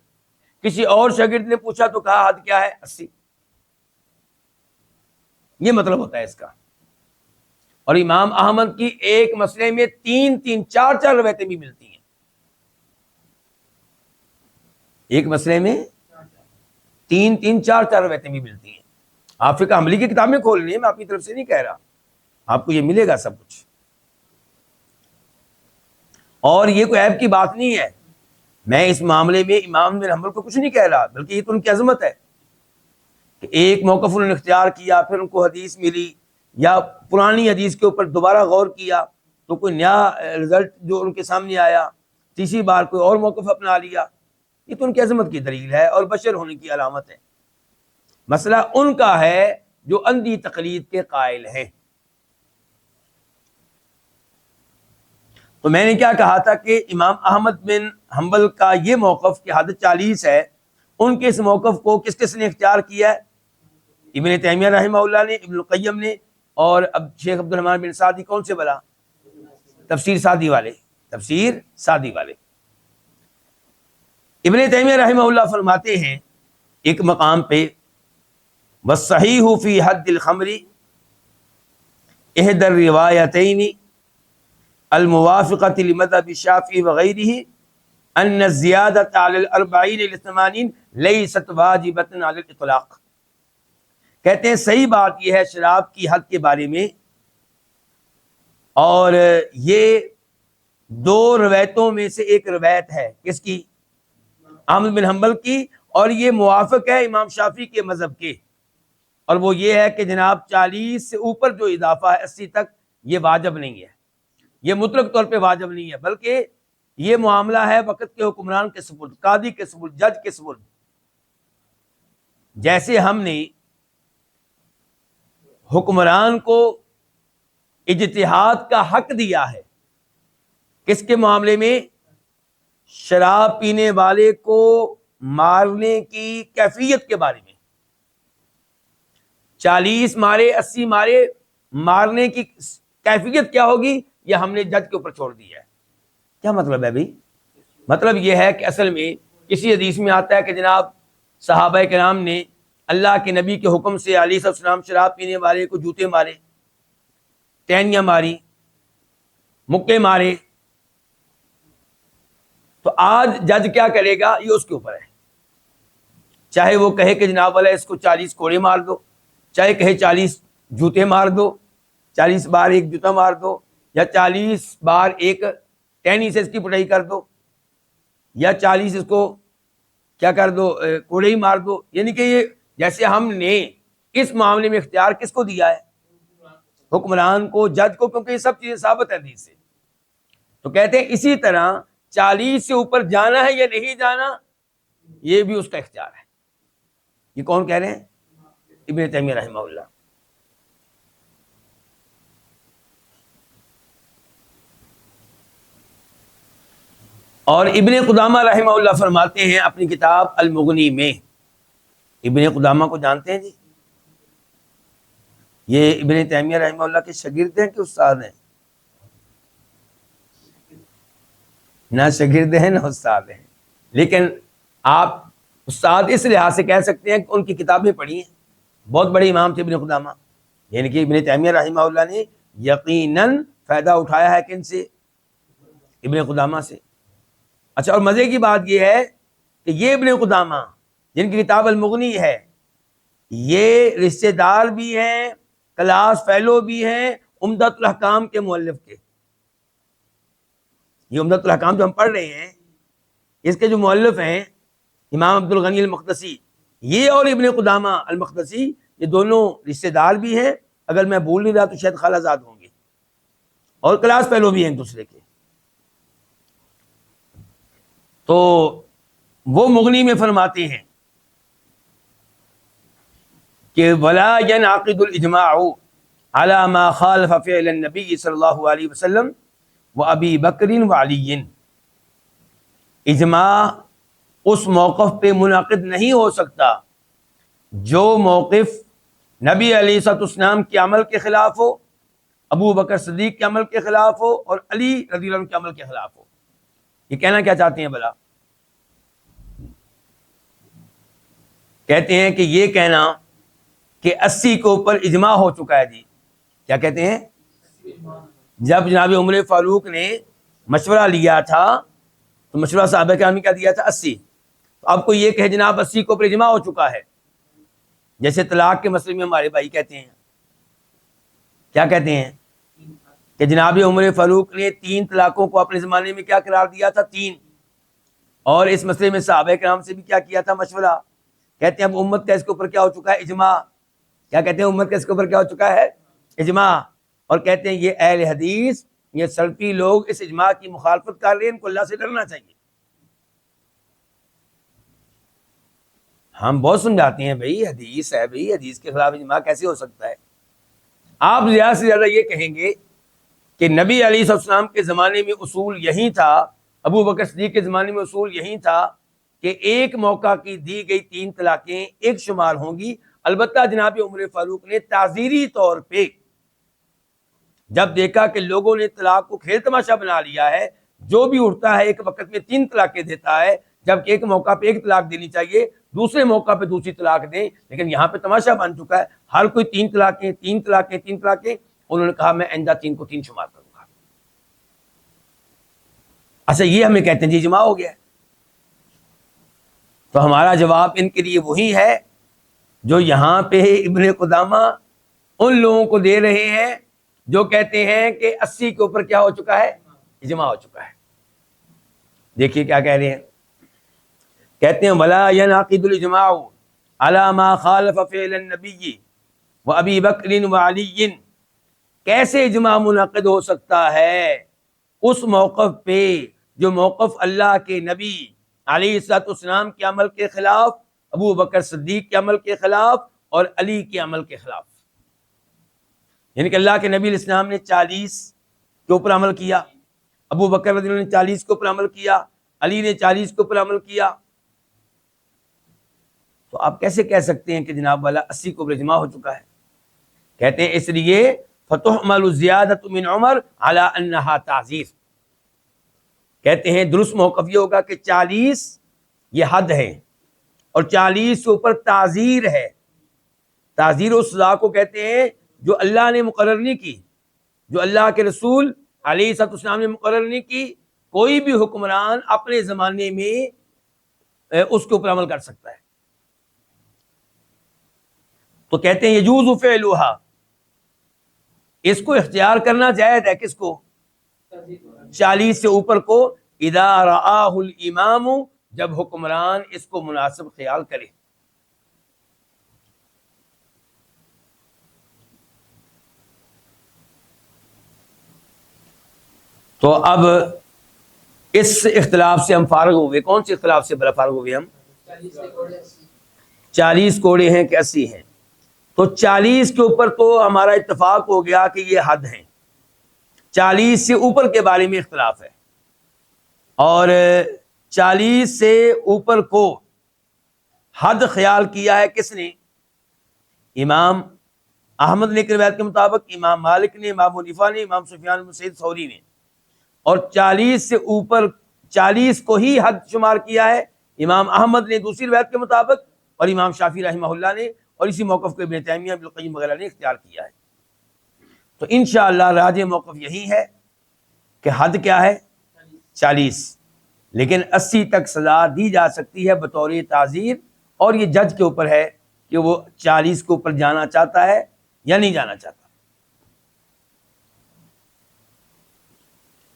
کسی اور شاگرد نے پوچھا تو کہا حد کیا ہے 80. یہ مطلب ہوتا ہے اس کا. اور امام احمد کی ایک مسئلے میں 3 4 روایتیں بھی ملتی ہیں. ایک مسئلے میں 3 4 روایتیں بھی ملتی ہیں. آپ فقہ عملی کی کتابیں کھول لیں، میں اپنی طرف سے نہیں کہہ رہا، آپ کو یہ ملے گا سب کچھ. اور یہ کوئی عیب کی بات نہیں ہے، میں اس معاملے میں امام بن حنبل کو کچھ نہیں کہہ رہا، بلکہ یہ تو ان کی عظمت ہے کہ ایک موقف انہوں نے اختیار کیا، پھر ان کو حدیث ملی یا پرانی حدیث کے اوپر دوبارہ غور کیا تو کوئی نیا رزلٹ جو ان کے سامنے آیا، تیسری بار کوئی اور موقف اپنا لیا. یہ تو ان کی عظمت کی دلیل ہے اور بشر ہونے کی علامت ہے. مسئلہ ان کا ہے جو اندھی تقلید کے قائل ہیں. تو میں نے کیا کہا تھا کہ امام احمد بن حنبل کا یہ موقف کہ حد 40 ہے، ان کے اس موقف کو کس کس نے اختیار کیا ہے؟ ابن تیمیہ رحمہ اللہ نے، ابن القیم نے، اور اب شیخ عبد الرحمن بن سعدی. کون سے بلا؟ تفسیر سعدی والے، تفسیر سعدی والے. ابن تیمیہ رحمہ اللہ فرماتے ہیں ایک مقام پہ، والصحیح فی حد الخمر احدى الروایتین الموافقۃ لمذہب الشافعی وغیرہ ان الزیادۃ علی 40 الی 80 لیست واجبۃ علی الاطلاق. کہتے ہیں صحیح بات یہ ہے شراب کی حد کے بارے میں، اور یہ 2 روایتوں میں سے ایک روایت ہے، کس کی؟ احمد بن حنبل کی، اور یہ موافق ہے امام شافعی کے مذہب کے. اور وہ یہ ہے کہ جناب 40 سے اوپر جو اضافہ ہے 80 تک، یہ واجب نہیں ہے، یہ مطلق طور پہ واجب نہیں ہے، بلکہ یہ معاملہ ہے وقت کے حکمران کے سپرد، قاضی کے سپرد، جج کے سپرد. جیسے ہم نے حکمران کو اجتہاد کا حق دیا ہے، کس کے معاملے میں؟ شراب پینے والے کو مارنے کی کیفیت کے بارے میں. 40 مارے 80 مارے، مارنے کی کیفیت کیا ہوگی یہ ہم نے جج کے اوپر چھوڑ دیا ہے. کیا مطلب ہے بھائی؟ مطلب یہ ہے کہ اصل میں کسی حدیث میں آتا ہے کہ جناب صحابہ کرام نے اللہ کے نبی کے حکم سے علیہ السلام شراب پینے والے کو جوتے مارے، ٹہنیاں ماری، مکے مارے. تو آج جج کیا کرے گا یہ اس کے اوپر ہے. چاہے وہ کہے کہ جناب والا اس کو 40 کوڑے مار دو، چاہے کہے 40 جوتے مار دو، 40 بار ایک جوتا مار دو، یا 40 بار ایک ٹہنی سے اس کی پٹائی کر دو، یا 40 اس کو کیا کر دو، کوڑے ہی مار دو. یعنی کہ یہ جیسے ہم نے اس معاملے میں اختیار کس کو دیا ہے؟ حکمران کو، جج کو، کیونکہ یہ سب چیزیں ثابت ہیں حدیث سے. تو کہتے ہیں اسی طرح 40 سے اوپر جانا ہے یا نہیں جانا یہ بھی اس کا اختیار ہے. یہ کون کہہ رہے ہیں؟ ابن تیمیہ رحمہ اللہ. اور ابن قدامہ رحمہ اللہ فرماتے ہیں اپنی کتاب المغنی میں، ابن قدامہ کو جانتے ہیں جی؟ یہ ابن تیمیہ رحمہ اللہ کے شاگرد ہیں کہ استاد ہیں؟ نہ شاگرد ہیں نہ استاد ہیں، لیکن آپ استاد اس لحاظ سے کہہ سکتے ہیں کہ ان کی کتابیں پڑھی ہیں. بہت بڑے امام تھے ابن قدامہ، یعنی کہ ابن تیمیہ رحمہ اللہ نے یقیناً فائدہ اٹھایا ہے کن سے؟ ابن قدامہ سے. اچھا، اور مزے کی بات یہ ہے کہ یہ ابن قدامہ جن کی کتاب المغنی ہے، یہ رشتہ دار بھی ہیں، کلاس فیلو بھی ہیں عمدۃ الاحکام کے مؤلف کے. یہ عمدۃ الاحکام جو ہم پڑھ رہے ہیں اس کے جو مؤلف ہیں امام عبد الغنی المقدسی، یہ اور ابن قدامہ المقدسی یہ دونوں رشتہ دار بھی ہیں. اگر میں بھول نہیں رہا تو شاید خالہ زاد ہوں گے، اور کلاس فیلو بھی ہیں ایک دوسرے کے. تو وہ مغنی میں فرماتے ہیں کہ ولا ينعقد الاجماع علی ما خالف فعل النبی صلی اللہ علیہ وسلم و ابی بکر و علی. اجماع اس موقف پہ منعقد نہیں ہو سکتا جو موقف نبی علیہ الصلوۃ والسلام کے عمل کے خلاف ہو، ابو بکر صدیق کے عمل کے خلاف ہو، اور علی رضی اللہ عنہ کے عمل کے خلاف ہو. یہ کہنا کیا چاہتے ہیں بھلا؟ کہتے ہیں کہ یہ کہنا کہ 80 کے اوپر اجماع ہو چکا ہے. جی کیا کہتے ہیں؟ جب جناب عمر فاروق نے مشورہ لیا تھا تو مشورہ صحابہ کرام نے کیا دیا تھا؟ 80. تو اب کو یہ کہ جناب 80 کے اوپر اجماع ہو چکا ہے. جیسے طلاق کے مسئلے میں ہمارے بھائی کہتے ہیں، کیا کہتے ہیں کہ جناب عمر فاروق نے 3 طلاقوں کو اپنے زمانے میں کیا قرار دیا تھا؟ 3. اور اس مسئلے میں صحابہ کرام سے بھی کیا کیا تھا؟ مشورہ. کہتے ہیں اب امت کا اس کے اوپر کیا ہو چکا ہے؟ اجماع. کیا کہتے ہیں؟ امت کا اس کے اوپر کیا ہو چکا ہے؟ اجماع. اور کہتے ہیں یہ اہل حدیث، یہ سلفی لوگ اس اجماع کی مخالفت کر رہے ہیں، ان کو اللہ سے ڈرنا چاہیے. ہم بہت سمجھاتے ہیں بھائی حدیث ہے، بھائی حدیث کے خلاف اجماع کیسے ہو سکتا ہے؟ آپ زیادہ سے زیادہ یہ کہیں گے کہ نبی علیہ السلام کے زمانے میں اصول یہی تھا، ابو بکر صدیق کے زمانے میں اصول یہی تھا کہ ایک موقع کی دی گئی 3 طلاقیں ایک شمار ہوں گی. البتہ جناب عمر فاروق نے تعزیری طور پہ جب دیکھا کہ لوگوں نے طلاق کو کھیل تماشا بنا لیا ہے، جو بھی اٹھتا ہے ایک وقت میں 3 طلاقیں دیتا ہے، جبکہ ایک موقع پہ ایک طلاق دینی چاہیے، دوسرے موقع پہ دوسری طلاق دیں. لیکن یہاں پہ تماشا بن چکا ہے، ہر کوئی 3 طلاقیں 3 طلاقیں 3 طلاقیں. انہوں نے کہا میں آئندہ 3 کو 3 شمار کروں گا. اچھا یہ ہمیں کہتے ہیں جی اجماع ہو گیا ہے. تو ہمارا جواب ان کے لیے وہی ہے جو یہاں پہ ابن قدامہ ان لوگوں کو دے رہے ہیں جو کہتے ہیں کہ 80 کے اوپر کیا ہو چکا ہے؟ اجماع ہو چکا ہے. دیکھیے کیا کہہ رہے ہیں، کہتے ہیں ولا ينعقد الاجماع على ما خالف فعل النبي وابی بکر وعلی. کیسے اجماع منعقد ہو سکتا ہے اس موقف پہ جو موقف اللہ کے نبی علیہ الصلوۃ والسلام کے عمل کے خلاف، ابو بکر صدیق کے عمل کے خلاف اور علی کے عمل کے خلاف. یعنی کہ اللہ کے نبی علیہ السلام نے 40 کے اوپر عمل کیا، ابو بکر رضی اللہ عنہ نے 40 کے اوپر عمل کیا، علی نے 40 کے اوپر عمل کیا. تو آپ کیسے کہہ سکتے ہیں کہ جناب والا 80 کے اوپر اجماع ہو چکا ہے؟ کہتے ہیں اس لیے فتحمل الزیادۃ من عمر علی انہا تعزیر. کہتے ہیں درست موقف یہ ہوگا کہ 40 یہ حد ہے اور 40 سے اوپر تعزیر ہے. تعزیر اس سزا کو کہتے ہیں جو اللہ نے مقرر نہیں کی، جو اللہ کے رسول علیہ الصلوۃ والسلام نے مقرر نہیں کی. کوئی بھی حکمران اپنے زمانے میں اس کے اوپر عمل کر سکتا ہے. تو کہتے ہیں یجوز فعلھا، اس کو اختیار کرنا جائز ہے. کس کو؟ 40 سے اوپر کو. اذا رآہ الامام، جب حکمران اس کو مناسب خیال کرے. تو اب اس اختلاف سے ہم فارغ ہوئے. کون سے اختلاف سے بلا فارغ ہوئے ہم؟ 40 کوڑے ہیں کہ 80 ہیں. تو 40 کے اوپر تو ہمارا اتفاق ہو گیا کہ یہ حد ہیں. 40 سے اوپر کے بارے میں اختلاف ہے، اور 40 سے اوپر کو حد خیال کیا ہے کس نے؟ امام احمد نے کی روایت کے مطابق، امام مالک نے، امام حنیفہ نے، امام سفیان بن سعید ثوری نے. اور 40 سے اوپر 40 کو ہی حد شمار کیا ہے امام احمد نے دوسری روایت کے مطابق، اور امام شافعی رحمہ اللہ نے، اور اسی موقف کو ابن تیمیہ، ابن القیم وغیرہ نے اختیار کیا ہے. تو انشاءاللہ راجح موقف یہی ہے کہ حد کیا ہے؟ 40. لیکن 80 تک سزا دی جا سکتی ہے بطور تعزیر، اور یہ جج کے اوپر ہے کہ وہ 40 کے اوپر جانا چاہتا ہے یا نہیں جانا چاہتا.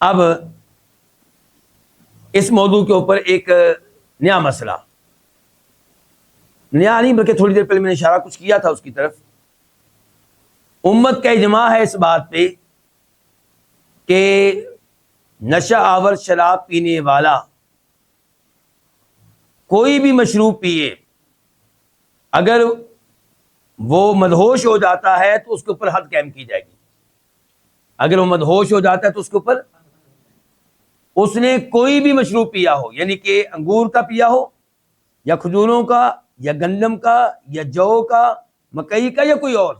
اب اس موضوع کے اوپر ایک نیا مسئلہ، نیا نہیں بلکہ تھوڑی دیر پہلے میں نے اشارہ کچھ کیا تھا اس کی طرف. امت کا اجماع ہے اس بات پہ کہ نشہ آور شراب پینے والا کوئی بھی مشروب پیے، اگر وہ مدہوش ہو جاتا ہے تو اس کے اوپر حد قائم کی جائے گی. اگر وہ مدہوش ہو جاتا ہے تو اس کے اوپر، اس نے کوئی بھی مشروب پیا ہو، یعنی کہ انگور کا پیا ہو یا کھجوروں کا یا گندم کا یا جو کا، مکئی کا یا کوئی اور،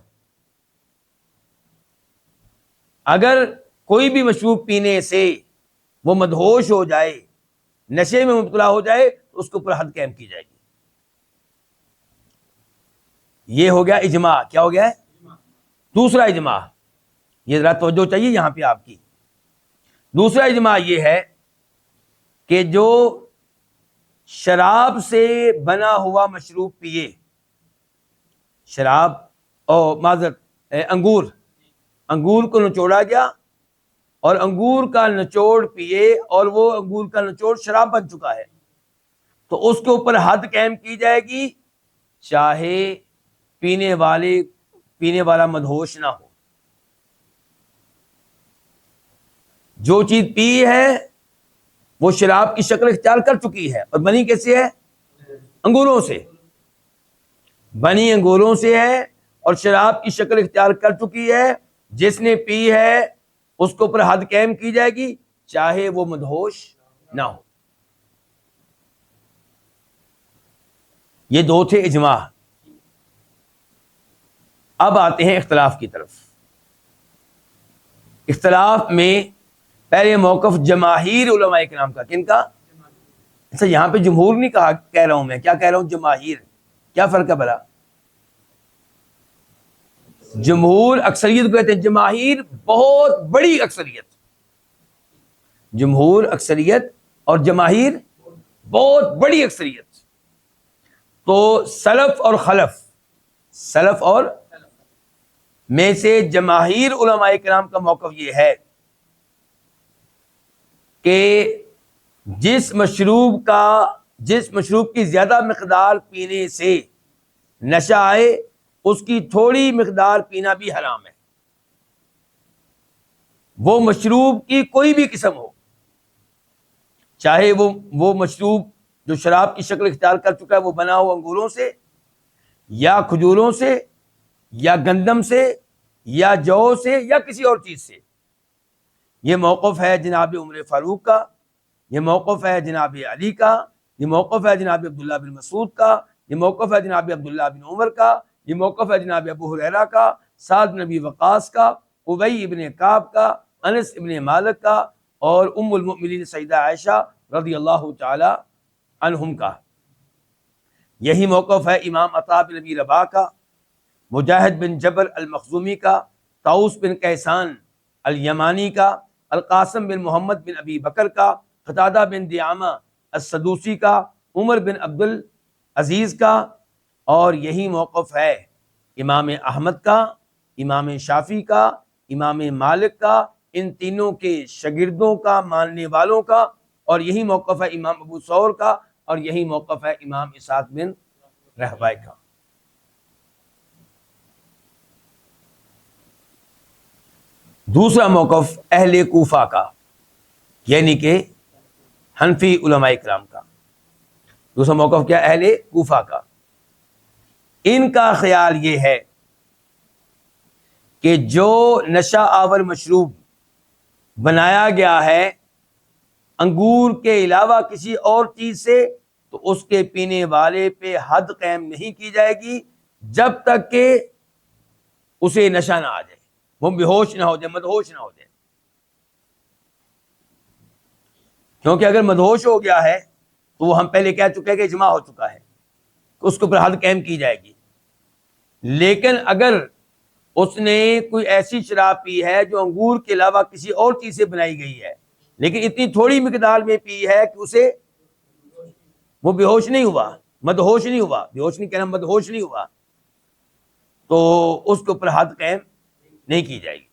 اگر کوئی بھی مشروب پینے سے وہ مدہوش ہو جائے، نشے میں مبتلا ہو جائے، تو اس کے اوپر حد قائم کی جائے گی. یہ ہو گیا اجماع. کیا ہو گیا ہے؟ دوسرا اجماع، یہ ذرا توجہ چاہیے یہاں پہ آپ کی. دوسرا اجماع یہ ہے کہ جو شراب سے بنا ہوا مشروب پیے، شراب اور معذرت انگور کو نچوڑا گیا اور انگور کا نچوڑ پیے اور وہ انگور کا نچوڑ شراب بن چکا ہے، تو اس کے اوپر حد قائم کی جائے گی، چاہے پینے والا مدہوش نہ ہو. جو چیز پی ہے وہ شراب کی شکل اختیار کر چکی ہے، اور بنی کیسے ہے؟ انگوروں سے. بنی انگوروں سے ہے اور شراب کی شکل اختیار کر چکی ہے. جس نے پی ہے اس کے اوپر حد قائم کی جائے گی، چاہے وہ مدہوش نہ ہو. یہ دو تھے اجماع. اب آتے ہیں اختلاف کی طرف. اختلاف میں پہلے موقف جماہیر علماء کرام کا. کن کا؟ اچھا یہاں پہ جمہور نہیں کہہ رہا ہوں میں، کیا کہہ رہا ہوں؟ جماہیر. کیا فرق ہے بھلا؟ جمہور اکثریت کو کہتے ہیں، جماہیر بہت بڑی اکثریت. جمہور اکثریت اور جماہیر بہت بڑی اکثریت. تو سلف اور میں سے جماہیر علماء کرام کا موقف یہ ہے کہ جس مشروب کی زیادہ مقدار پینے سے نشہ آئے، اس کی تھوڑی مقدار پینا بھی حرام ہے. وہ مشروب کی کوئی بھی قسم ہو، چاہے وہ مشروب جو شراب کی شکل اختیار کر چکا ہے وہ بنا ہو انگوروں سے یا کھجوروں سے یا گندم سے یا جو سے یا کسی اور چیز سے. یہ موقف ہے جناب عمر فاروق کا، یہ موقف ہے جناب علی کا، یہ موقف ہے جناب عبداللہ بن مسعود کا، یہ موقف ہے جناب عبداللہ بن عمر کا، یہ موقف ہے جناب ابو ہریرہ کا، سعد بن ابی وقاص کا، ابی ابن کعب کا، انس ابن مالک کا، اور ام المؤمنین سیدہ عائشہ رضی اللہ تعالی عنہم کا. یہی موقف ہے امام عطا بن ابی رباح کا، مجاہد بن جبر المخزومی کا، طاؤس بن کیسان الیمانی کا، القاسم بن محمد بن ابی بکر کا، قتادہ بن دعامہ السدوسی کا، عمر بن عبد العزیز کا. اور یہی موقف ہے امام احمد کا، امام شافعی کا، امام مالک کا، ان تینوں کے شاگردوں کا، ماننے والوں کا. اور یہی موقف ہے امام ابو ثور کا، اور یہی موقف ہے امام اسحاق بن رہوی کا. دوسرا موقف اہل کوفہ کا، یعنی کہ حنفی علماء کرام کا. دوسرا موقف کیا؟ اہل کوفہ کا. ان کا خیال یہ ہے کہ جو نشہ آور مشروب بنایا گیا ہے انگور کے علاوہ کسی اور چیز سے، تو اس کے پینے والے پہ حد قائم نہیں کی جائے گی جب تک کہ اسے نشہ نہ آ جائے، وہ بے ہوش نہ ہو جائے، مدہوش نہ ہو جائے. کیونکہ اگر مدہوش ہو گیا ہے تو وہ ہم پہلے کہہ چکے کہ اجماع ہو چکا ہے کہ اس کے اوپر حد قائم کی جائے گی. لیکن اگر اس نے کوئی ایسی شراب پی ہے جو انگور کے علاوہ کسی اور چیز سے بنائی گئی ہے، لیکن اتنی تھوڑی مقدار میں پی ہے کہ اسے وہ بے ہوش نہیں ہوا، مدہوش نہیں ہوا، بے ہوش نہیں کہنا، مدہوش نہیں ہوا، تو اس کے اوپر حد قائم نہیں کی جائے گی.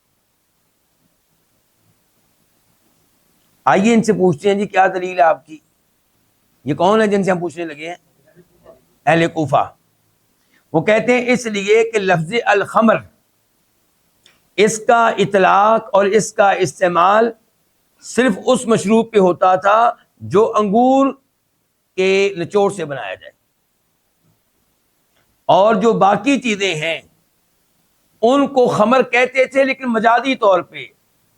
آئیے ان سے پوچھتے ہیں جی کیا دلیل ہے آپ کی. یہ کون ہے جن سے ہم پوچھنے لگے ہیں؟ اہل کوفہ. وہ کہتے ہیں اس لیے کہ لفظ الخمر، اس کا اطلاق اور اس کا استعمال صرف اس مشروب پہ ہوتا تھا جو انگور کے نچوڑ سے بنایا جائے. اور جو باقی چیزیں ہیں ان کو خمر کہتے تھے، لیکن مجازی طور پہ،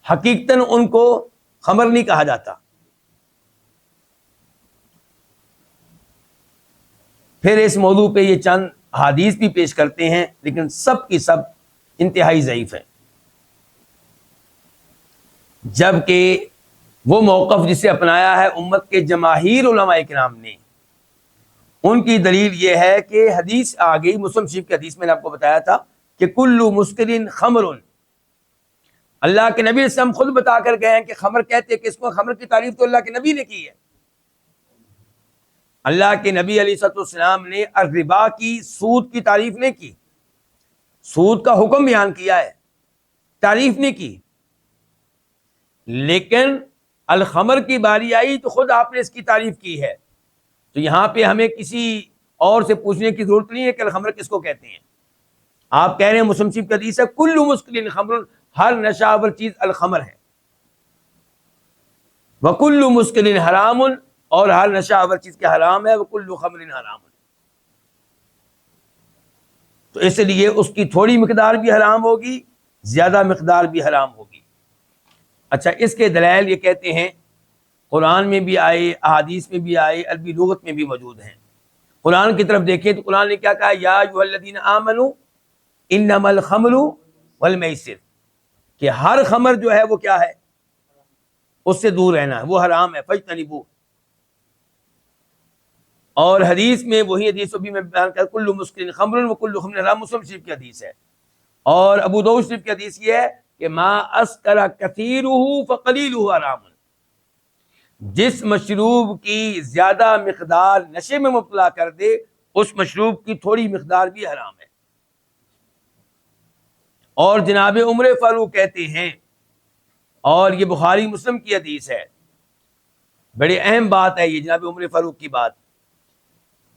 حقیقتاً ان کو خمر نہیں کہا جاتا۔ پھر اس موضوع پہ یہ چند حدیث بھی پیش کرتے ہیں، لیکن سب کی سب انتہائی ضعیف ہیں، جبکہ وہ موقف جسے اپنایا ہے امت کے جماہیر علماء کرام نے، ان کی دلیل یہ ہے کہ حدیث آ گئی، مسلم شریف کی حدیث میں نے آپ کو بتایا تھا کہ کل مسکرن خمر، اللہ کے نبی علیہ السلام خود بتا کر گئے ہیں کہ خمر کہتے ہیں کس کو، خمر کی تعریف تو اللہ کے نبی نے کی ہے۔ اللہ کے نبی علیہ السلام نے الربا کی، سود کی تعریف نہیں کی، سود کا حکم بیان کیا ہے، تعریف نہیں کی، لیکن الخمر کی باری آئی تو خود آپ نے اس کی تعریف کی ہے۔ تو یہاں پہ ہمیں کسی اور سے پوچھنے کی ضرورت نہیں ہے کہ الخمر کس کو کہتے ہیں۔ آپ کہہ رہے ہیں مسلم شریف کا حدیث ہے کل مسکر خمر، ہر نشہ آور چیز الخمر ہے، وکل مسکر حرام، اور ہر نشہ آور چیز کے حرام ہے، وکل خمر حرام، تو اس لیے اس کی تھوڑی مقدار بھی حرام ہوگی، زیادہ مقدار بھی حرام ہوگی۔ اچھا، اس کے دلائل یہ کہتے ہیں قرآن میں بھی آئے، احادیث میں بھی آئے، عربی لغت میں بھی موجود ہیں۔ قرآن کی طرف دیکھیں تو قرآن نے کیا کہا، یا ایھا الذین آمنوا انما الخمر والمیسر، کہ ہر خمر جو ہے وہ کیا ہے، اس سے دور رہنا ہے، وہ حرام ہے، فاجتنبوہ۔ اور حدیث میں وہی حدیث بھی میں بیان کر، کل مسکر خمر وکل خمر حرام، مسلم شریف کی حدیث ہے۔ اور ابو داؤد شریف کی حدیث یہ ہے کہ ما اسکر کثیرہ فقلیلہ حرام، جس مشروب کی زیادہ مقدار نشے میں مبتلا کر دے، اس مشروب کی تھوڑی مقدار بھی حرام ہے۔ اور جناب عمر فاروق کہتے ہیں، اور یہ بخاری مسلم کی حدیث ہے، بڑی اہم بات ہے یہ جناب عمر فاروق کی بات،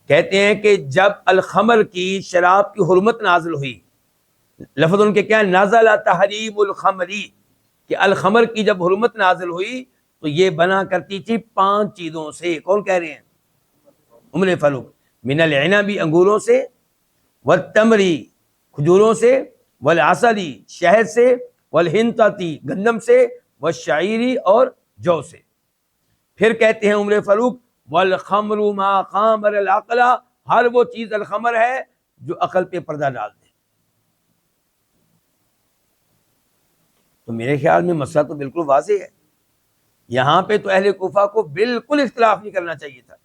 کہتے ہیں کہ جب الخمر کی، شراب کی حرمت نازل ہوئی، لفظ ان کے کیا، نازل تحریم الخمری، کہ الخمر کی جب حرمت نازل ہوئی تو یہ بنا کرتی تھی 5 چیزوں سے۔ کون کہہ رہے ہیں؟ عمر فاروق۔ من العنب، انگوروں سے، والتمری، کھجوروں سے، والعسلی، شہد سے، والحنطتی، گندم سے، والشعیری، اور جو سے۔ پھر کہتے ہیں عمر فاروق، والخمر ما خامر العقل، ہر وہ چیز الخمر ہے جو عقل پہ پردہ ڈال دے۔ تو میرے خیال میں مسئلہ تو بالکل واضح ہے، یہاں پہ تو اہل کوفہ کو بالکل اختلاف نہیں کرنا چاہیے تھا۔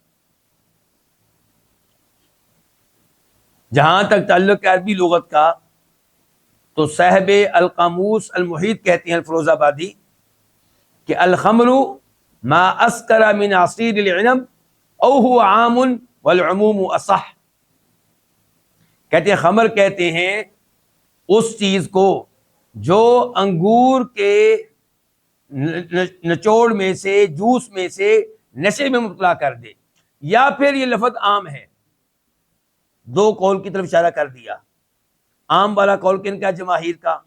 جہاں تک تعلق ہے عربی لغت کا، تو صاحب القاموس المحیط کہتے ہیں الفروز آبادی کہ الخمر ما اسکر من عصیر العنب او هو عام والعموم اصح، کہتے ہیں خمر کہتے ہیں اس چیز کو جو انگور کے نچوڑ میں سے، جوس میں سے نشے میں مبتلا کر دے، یا پھر یہ لفظ عام ہے، 2 قول کی طرف اشارہ کر دیا۔ عام والا قول کن کا؟ جماہیر کا،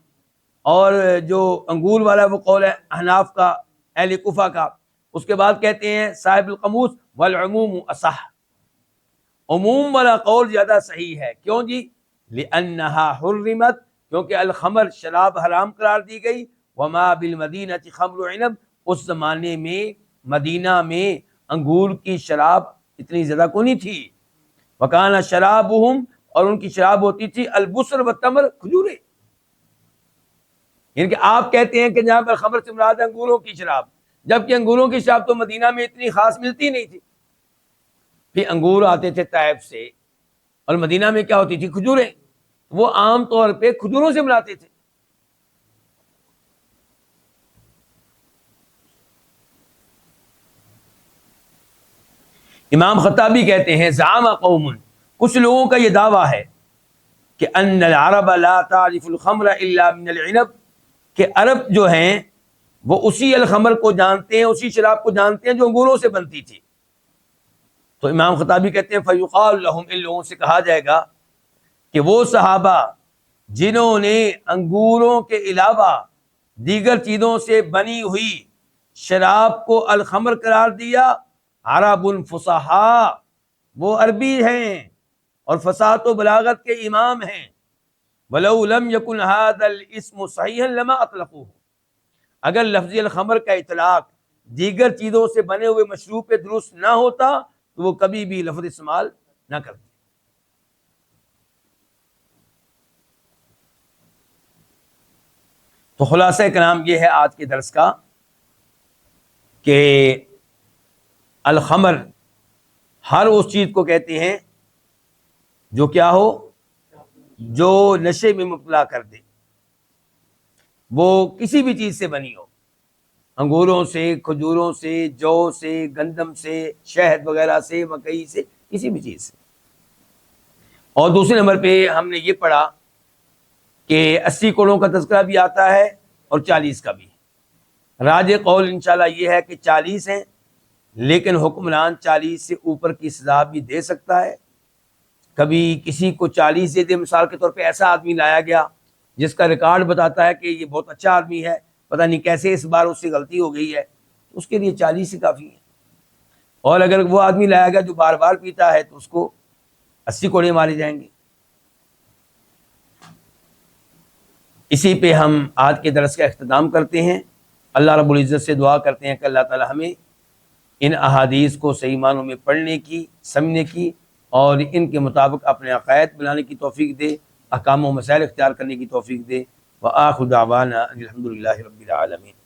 اور جو انگور والا وہ قول ہے احناف کا، اہل کوفہ کا۔ اس کے بعد کہتے ہیں صاحب القاموس والعموم اصح، عموم والا قول زیادہ صحیح ہے۔ کیوں جی؟ لأنها حرمت، کیونکہ الخمر شراب حرام قرار دی گئی، وما بالمدینہ خمر عنب، اس زمانے میں مدینہ میں انگور کی شراب اتنی زیادہ کو نہیں تھی، وکان شرابہم، اور ان کی شراب ہوتی تھی البصر والتمر، کھجورے۔ یعنی کہ آپ کہتے ہیں کہ جہاں پر خمر سے مراد انگوروں کی شراب، جبکہ انگوروں کی شراب تو مدینہ میں اتنی خاص ملتی نہیں تھی۔ پھر انگور آتے تھے طائف سے، اور مدینہ میں کیا ہوتی تھی؟ کھجوریں، وہ عام طور پہ کھجوروں سے بناتے تھے۔ امام خطابی کہتے ہیں زعم قوم، کچھ لوگوں کا یہ دعویٰ ہے کہ ان العرب لا تعرف الخمر الا من العنب، کہ عرب جو ہیں وہ اسی الخمر کو جانتے ہیں، اسی شراب کو جانتے ہیں جو انگوروں سے بنتی تھی۔ تو امام خطابی کہتے ہیں فیقال لہم، ان لوگوں سے کہا جائے گا کہ وہ صحابہ جنہوں نے انگوروں کے علاوہ دیگر چیزوں سے بنی ہوئی شراب کو الخمر قرار دیا، عرب فصحاء، وہ عربی ہیں اور فصاحت و بلاغت کے امام ہیں. وَلَوْ لَمْ يَكُنْ هَذَا الْإِسْمُ صَحِيحًا لَمَا أَطْلَقُوهُ. اگر لفظ الخمر کا اطلاق دیگر چیزوں سے بنے ہوئے مشروب پہ درست نہ ہوتا تو وہ کبھی بھی لفظ استعمال نہ کرتے. تو خلاصہ کلام یہ ہے آج کے درس کا کہ الخمر ہر اس چیز کو کہتے ہیں جو کیا ہو، جو نشے میں مبتلا کر دے، وہ کسی بھی چیز سے بنی ہو، انگوروں سے، کھجوروں سے، جو سے، گندم سے، شہد وغیرہ سے، مکئی سے، کسی بھی چیز سے. اور دوسرے نمبر پہ ہم نے یہ پڑھا کہ 80 کوڑوں کا تذکرہ بھی آتا ہے اور 40 کا بھی. راج قول انشاءاللہ یہ ہے کہ 40 ہیں، لیکن حکمران 40 سے اوپر کی سزا بھی دے سکتا ہے. کبھی کسی کو 40 دے دے، مثال کے طور پہ ایسا آدمی لایا گیا جس کا ریکارڈ بتاتا ہے کہ یہ بہت اچھا آدمی ہے، پتہ نہیں کیسے اس بار اس سے غلطی ہو گئی ہے، اس کے لیے 40 ہی کافی ہے. اور اگر وہ آدمی لایا گیا جو بار بار پیتا ہے تو اس کو 80 کوڑے مارے جائیں گے. اسی پہ ہم آج کے درس کا اختتام کرتے ہیں. اللہ رب العزت سے دعا کرتے ہیں کہ اللہ تعالی ہمیں ان احادیث کو صحیح معنوں میں پڑھنے کی، سمجھنے کی اور ان کے مطابق اپنے عقائد بنانے کی توفیق دے، احکام و مسائل اختیار کرنے کی توفیق دے. وآخر دعوانا الحمد للہ رب العالمین.